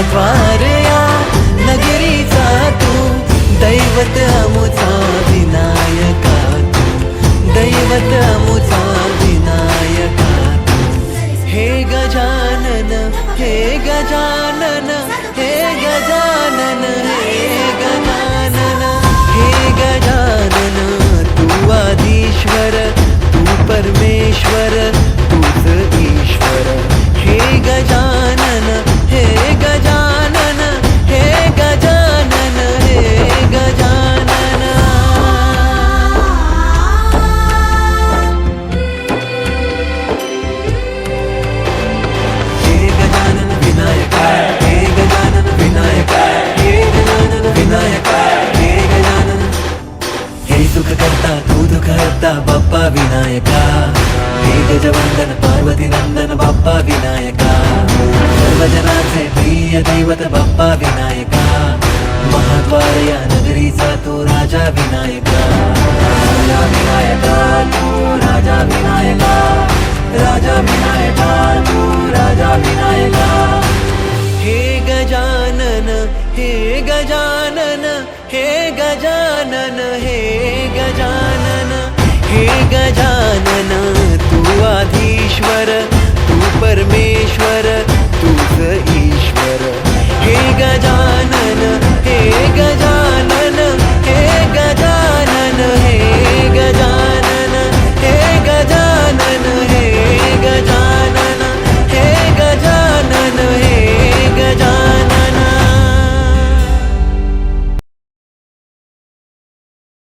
महाद्वार या नगरीचा तू दैवत अमुचा विनायका तू दैवत अमुचा विनायका तू हे गजानन हे गजानन हे गजानन हे गजानन हे गजानन तू आदिश्वर तू परमेश्वर तूच ईश्वर हे गजानन हे गजानन हे गजानन हे गजानन हे गजानन विनायका हे गजानन विनायका हे गजानन विनायका हे गजानन हे सुख करता तू दुःख हरता बाप्पा विनायका हे गजवंदन पार्वती नंदन बाप्पा विनायका सर्वजनाचे प्रिय दैवत बाप्पा विनायका महाद्वार या नगरीचा तू राजा विनायका राजा विनायका तू राजा विनायका राजा विनायका तू राजा विनायका हे गजानन हे गजानन हे गजानन हे गजानन हे गजानन तू आधीश्वर तू परमेश्वर तूच